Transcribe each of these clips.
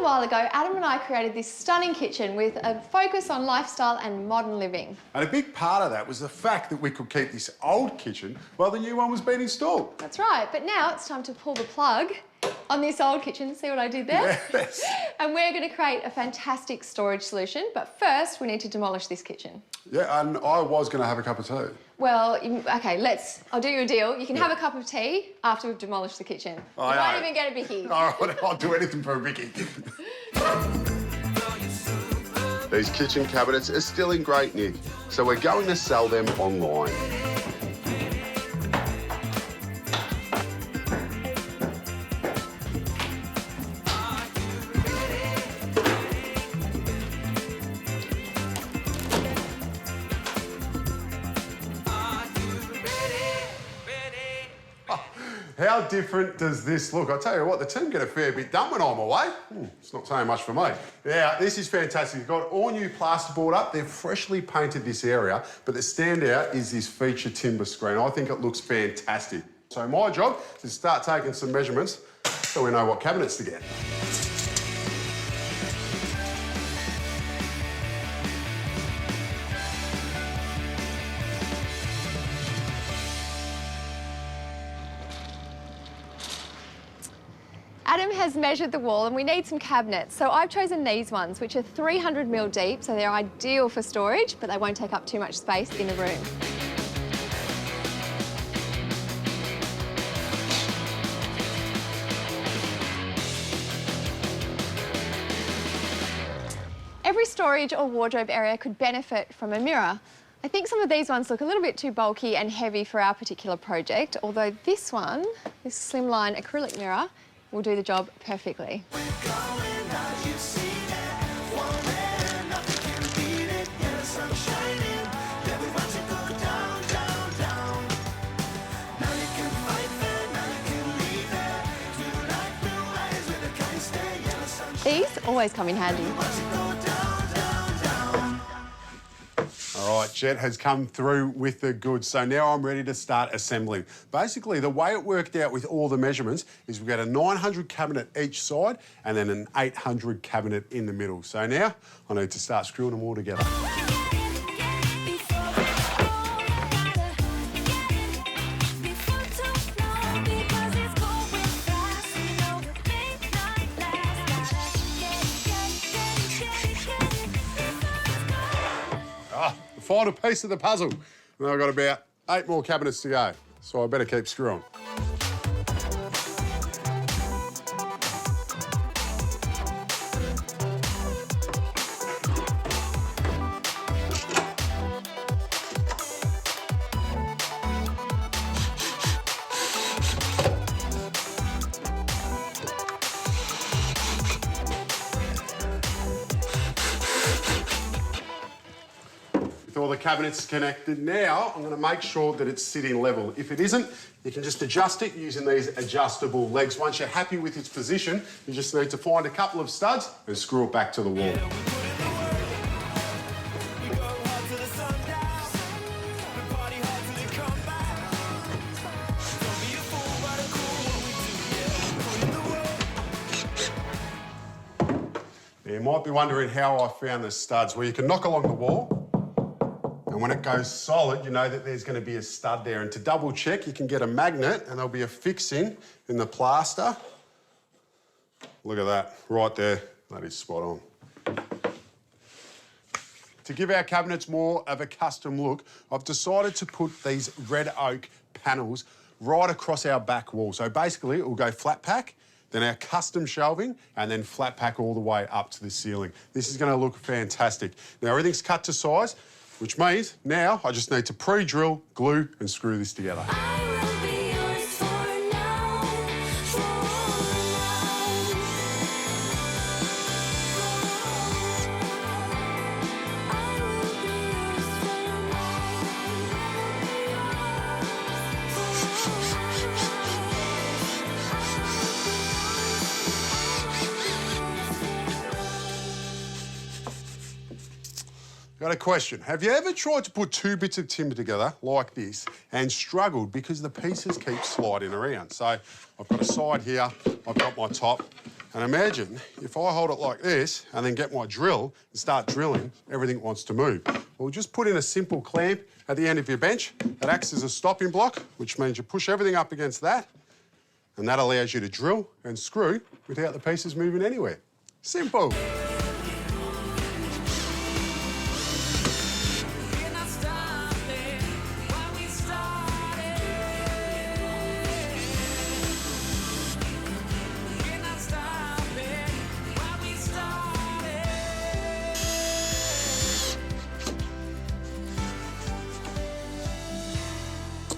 while ago, Adam and I created this stunning kitchen with a focus on lifestyle and modern living. And a big part of that was the fact that we could keep this old kitchen while the new one was being installed. That's right, but now it's time to pull the plug on this old kitchen. See what I did there? Yes. And we're going to create a fantastic storage solution, but first we need to demolish this kitchen. Yeah, and I was going to have a cup of tea. Well, okay, I'll do you a deal. You can have a cup of tea after we've demolished the kitchen. You won't even get a bicky. All right, I'll do anything for a bicky. These kitchen cabinets are still in great nick, so we're going to sell them online. How different does this look? I tell you what, the team get a fair bit done when I'm away. It's not saying much for me. Yeah, this is fantastic. You've got all new plasterboard up. They've freshly painted this area, but the standout is this feature timber screen. I think it looks fantastic. So my job is to start taking some measurements so we know what cabinets to get. Adam has measured the wall and we need some cabinets. So I've chosen these ones, which are 300mm deep, so they're ideal for storage, but they won't take up too much space in the room. Every storage or wardrobe area could benefit from a mirror. I think some of these ones look a little bit too bulky and heavy for our particular project, although this one, this slimline acrylic mirror, will do the job perfectly. These always come in handy. All right, Jet has come through with the goods, so now I'm ready to start assembling. Basically, the way it worked out with all the measurements is we've got a 900 cabinet each side and then an 800 cabinet in the middle. So now I need to start screwing them all together. Final piece of the puzzle. And I've got about 8 more cabinets to go, so I better keep screwing. With all the cabinets connected now, I'm going to make sure that it's sitting level. If it isn't, you can just adjust it using these adjustable legs. Once you're happy with its position, you just need to find a couple of studs and screw it back to the wall. You might be wondering how I found the studs. Well, you can knock along the wall, and when it goes solid, you know that there's going to be a stud there. And to double check, you can get a magnet and there'll be a fixing in the plaster. Look at that, right there. That is spot on. To give our cabinets more of a custom look, I've decided to put these red oak panels right across our back wall. So basically, it will go flat pack, then our custom shelving, and then flat pack all the way up to the ceiling. This is going to look fantastic. Now, everything's cut to size, which means now I just need to pre-drill, glue, and screw this together. Got a question. Have you ever tried to put 2 bits of timber together like this and struggled because the pieces keep sliding around? So I've got a side here, I've got my top, And imagine if I hold it like this and then get my drill and start drilling, everything wants to move. Well, just put in a simple clamp at the end of your bench that acts as a stopping block, which means you push everything up against that, and that allows you to drill and screw without the pieces moving anywhere. Simple.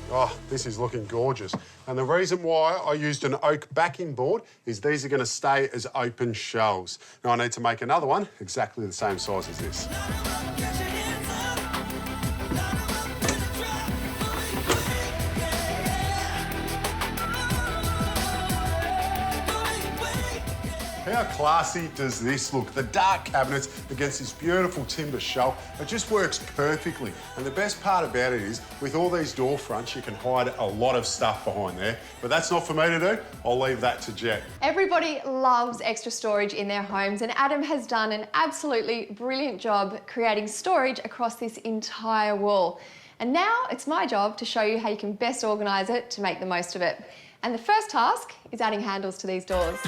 Oh, this is looking gorgeous. And the reason why I used an oak backing board is these are going to stay as open shelves. Now I need to make another one exactly the same size as this. How classy does this look? The dark cabinets against this beautiful timber shelf, it just works perfectly. And the best part about it is, with all these door fronts, you can hide a lot of stuff behind there. But that's not for me to do. I'll leave that to Jet. Everybody loves extra storage in their homes, and Adam has done an absolutely brilliant job creating storage across this entire wall. And now it's my job to show you how you can best organise it to make the most of it. And the first task is adding handles to these doors.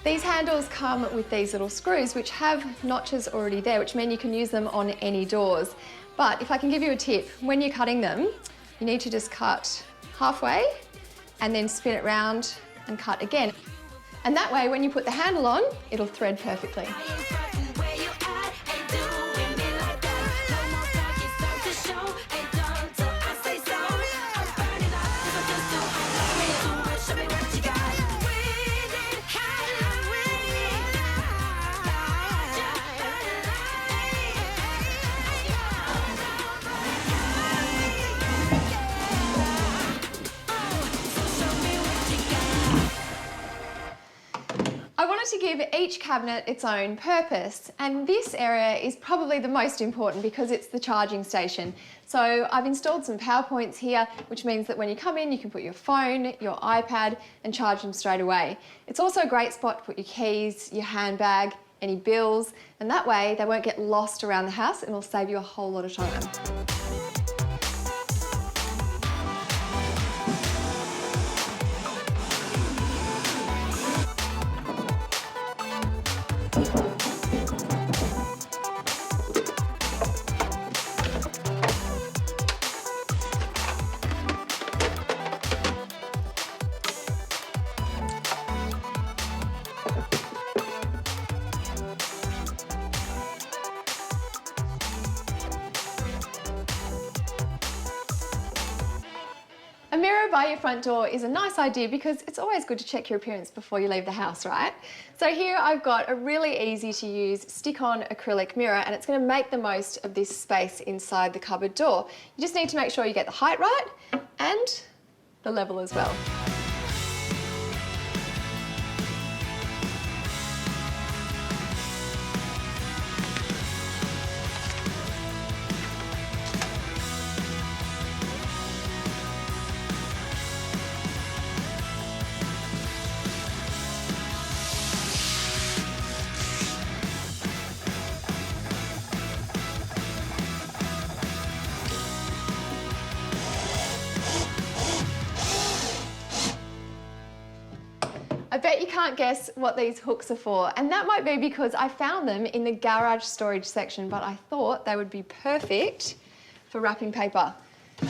These handles come with these little screws which have notches already there, which mean you can use them on any doors. But if I can give you a tip, when you're cutting them, you need to just cut halfway and then spin it round and cut again. And that way, when you put the handle on, it'll thread perfectly. I wanted to give each cabinet its own purpose, and this area is probably the most important because it's the charging station. So I've installed some power points here, which means that when you come in, you can put your phone, your iPad, and charge them straight away. It's also a great spot to put your keys, your handbag, any bills, and that way they won't get lost around the house and it'll save you a whole lot of time. A mirror by your front door is a nice idea because it's always good to check your appearance before you leave the house, right? So here I've got a really easy to use stick-on acrylic mirror, and it's going to make the most of this space inside the cupboard door. You just need to make sure you get the height right and the level as well. I bet you can't guess what these hooks are for, and that might be because I found them in the garage storage section, but I thought they would be perfect for wrapping paper.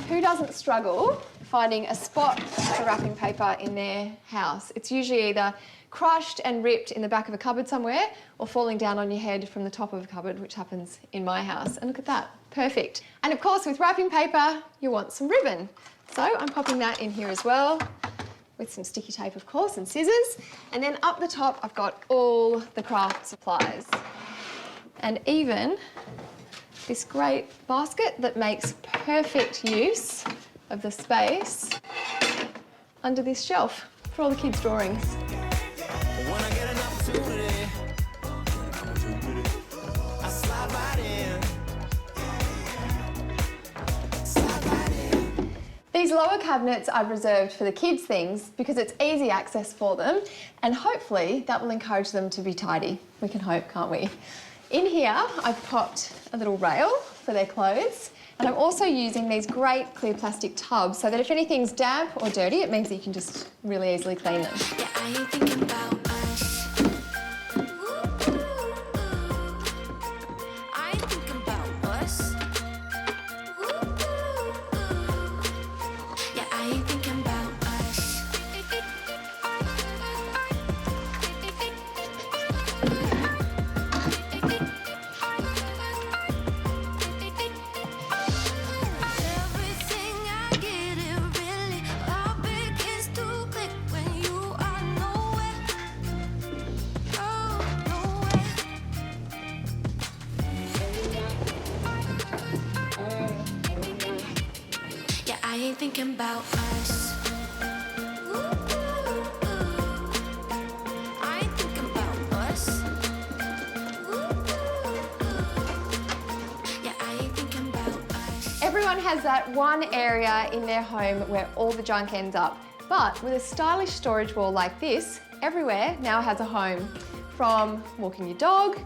Who doesn't struggle finding a spot for wrapping paper in their house? It's usually either crushed and ripped in the back of a cupboard somewhere or falling down on your head from the top of a cupboard, which happens in my house. And look at that, perfect. And of course, with wrapping paper, you want some ribbon. So I'm popping that in here as well, with some sticky tape, of course, and scissors. And then up the top, I've got all the craft supplies. And even this great basket that makes perfect use of the space under this shelf for all the kids' drawings. When I get an opportunity, I slide right in. These These lower cabinets I've reserved for the kids' things because it's easy access for them, and hopefully that will encourage them to be tidy. We can hope, can't we? In here, I've popped a little rail for their clothes, and I'm also using these great clear plastic tubs so that if anything's damp or dirty, it means that you can just really easily clean them. Yeah, I ain't thinking about us. I ain't thinking about us. Yeah, I ain't thinking about us. Everything I get, it really all begins to click when you are nowhere. Oh, nowhere. Yeah, I ain't thinking about us. I ain't thinking about us. Yeah, I ain't thinking about us. Everyone has that one area in their home where all the junk ends up. But with a stylish storage wall like this, everywhere now has a home. From walking your dog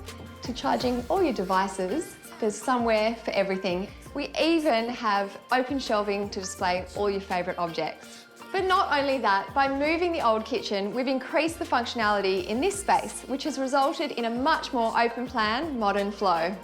to charging all your devices, there's somewhere for everything. We even have open shelving to display all your favourite objects. But not only that, by moving the old kitchen, we've increased the functionality in this space, which has resulted in a much more open plan, modern flow.